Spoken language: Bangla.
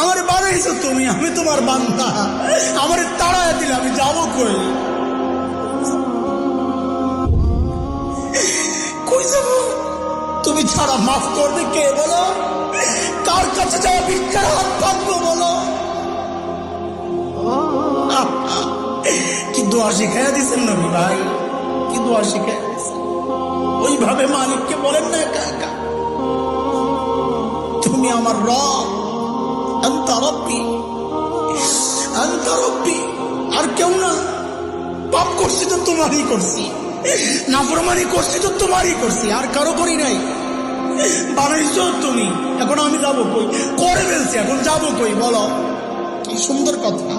আমার বানাইছো তুমি, আমি তোমার বান্দা, আমার তাড়ায় দিলে আমি যাবো কই? কই যাবো? তুমি ছাড়া মাফ করবে কে বলো? কার কাছে যাওয়া ভিক্ষার হাত পাতবো বলো? কি দোয়া শিখাইয়া দিচ্ছেন নবী ভাই, কি দোয়া শিখাইয়া দিচ্ছেন। ওইভাবে মালিককে বলেন না একা একা, তুমি আমার রব, আনতা রব্বি, আনতা রব্বি, আর কেউ না। পাপ করছি তো তোমারই করছি, নাফরমানি করছি তো তোমারই করছি, আর কারো করি নাই। বানাইছো তুমি, এখন আমি যাবো কই? করে ফেলছি, এখন যাবো কই বলো? কি সুন্দর কথা।